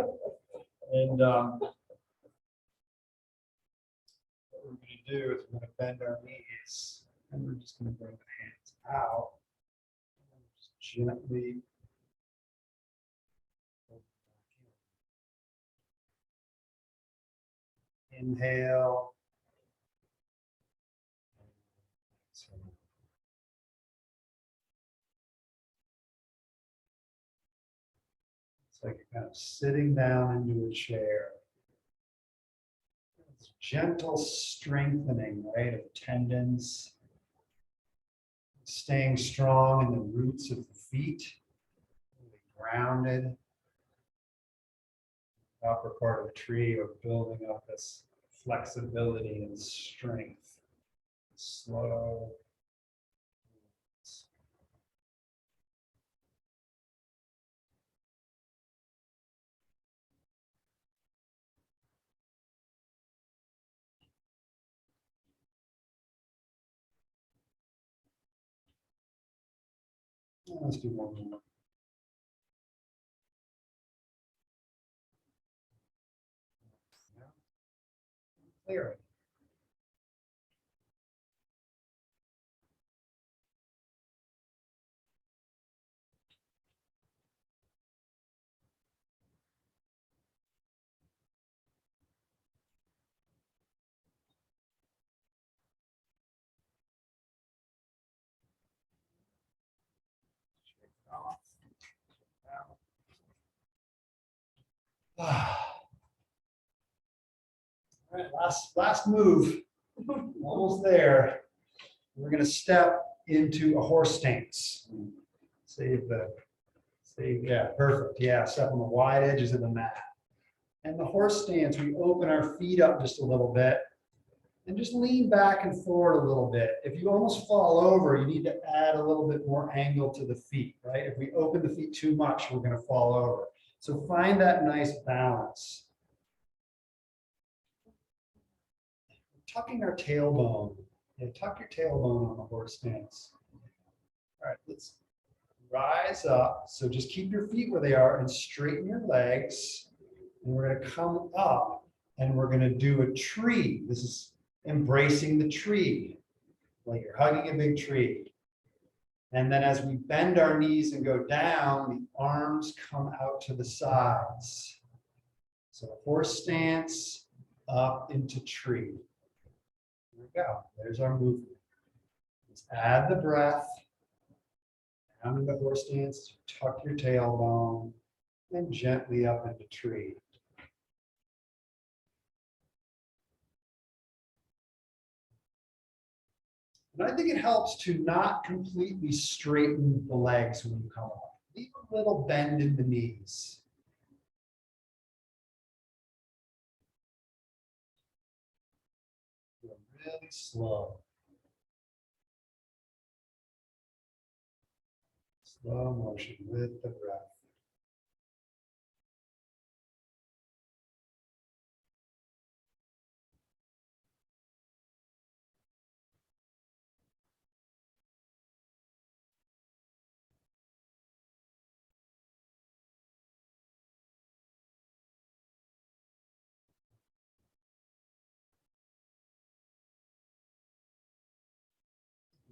And what we're going to do is we're going to bend our knees, and we're just going to bring the hands out. Just gently. Inhale. It's like you're kind of sitting down into a chair. It's gentle strengthening, right, of tendons. Staying strong in the roots of the feet. Really grounded. Upper part of the tree or building up this flexibility and strength. Slow. Let's do one more. Clear. Shake it off. All right, last move. Almost there. We're going to step into a horse stance. Yeah, perfect. Yeah, step on the wide edges of the mat. And the horse stance, we open our feet up just a little bit and just lean back and forward a little bit. If you almost fall over, you need to add a little bit more angle to the feet, right? If we open the feet too much, we're going to fall over. So find that nice balance. Tucking our tailbone. Yeah, tuck your tailbone on the horse stance. All right, let's rise up. So just keep your feet where they are and straighten your legs. And we're going to come up and we're going to do a tree. This is embracing the tree, like you're hugging a big tree. And then as we bend our knees and go down, the arms come out to the sides. So horse stance, up into tree. There we go. There's our movement. Let's add the breath. Down in the horse stance, tuck your tailbone, and gently up into tree. And I think it helps to not completely straighten the legs when you come up. Leave a little bend in the knees. Go really slow. Slow motion with the breath.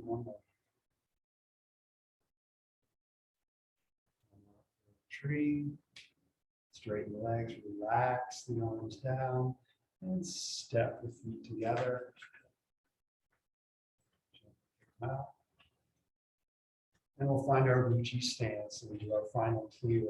One more. Tree. Straighten the legs, relax the arms down, and step the feet together. Out. And we'll find our Vucci stance and we do our final clear.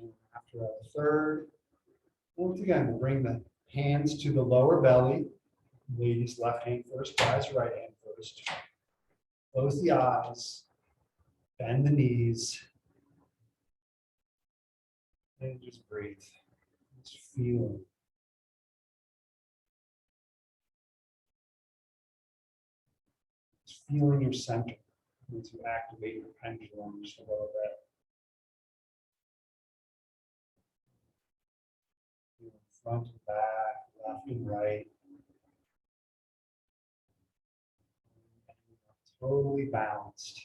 And after our third, once again, we'll bring the hands to the lower belly. Ladies, left hand first, guys, right hand first. Close the eyes, bend the knees, and just breathe. Just feel. Just feeling your center as you activate your pendulum just a little bit. Feel front and back, left and right. Totally balanced.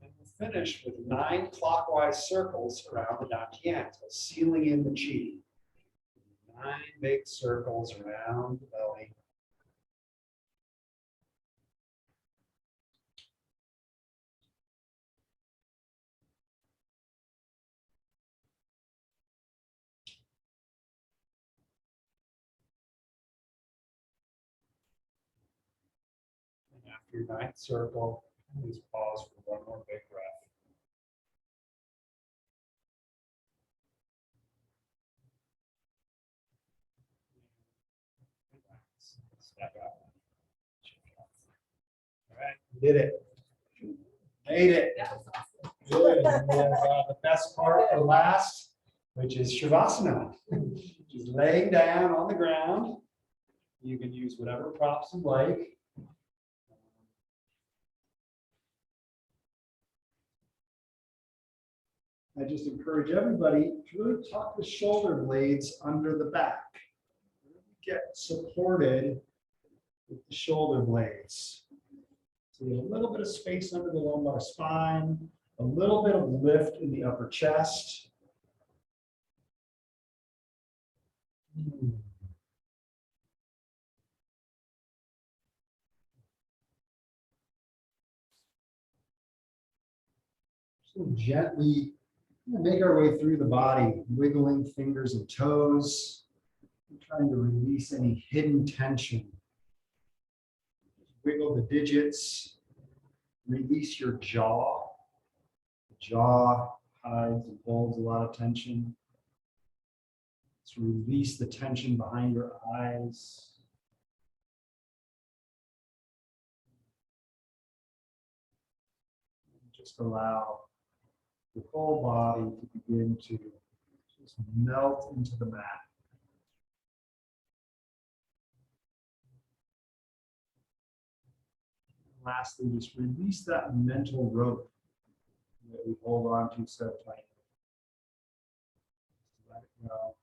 And we'll finish with 9 clockwise circles around the dantian, so sealing in the chi. 9 big circles around the belly. And after your 9th circle, please pause for one more big breath. Step out. All right, did it. Made it. Good. And we have the best part for last, which is Shavasana. Just laying down on the ground. You can use whatever props you like. I just encourage everybody to really tuck the shoulder blades under the back. Get supported with the shoulder blades. So we have a little bit of space under the lumbar spine, a little bit of lift in the upper chest. So gently Make our way through the body, wiggling fingers and toes, trying to release any hidden tension. Wiggle the digits, release your jaw. The jaw hides and holds a lot of tension. So release the tension behind your eyes. Just allow the whole body to begin to just melt into the mat. Lastly, just release that mental rope that we hold on to so tight. Let it go.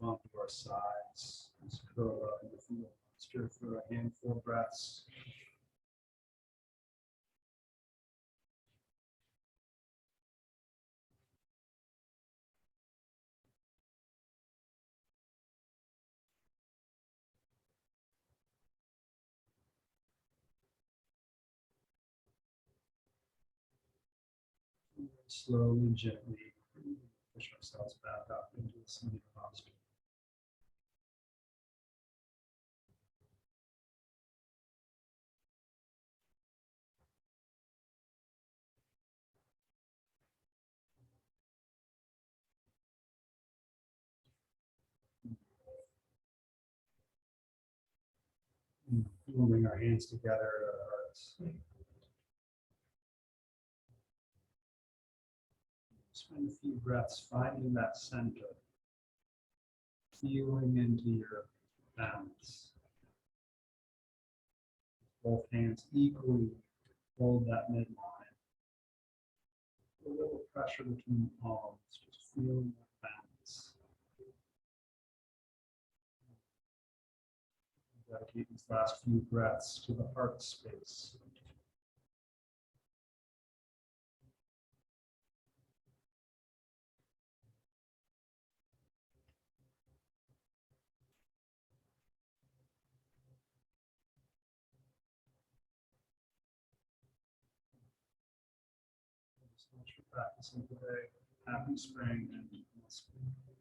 move on to our sides. Let's curl up in the field posture for a handful of breaths. Slowly and gently push ourselves back up into the seated posture. We'll bring our hands together at our hearts. Spend a few breaths finding that center, feeling into your balance. Both hands equally hold that midline. A little pressure between the palms, just feeling that balance. Dedicate these last few breaths to the heart space. So much for practicing today. Happy spring and spring.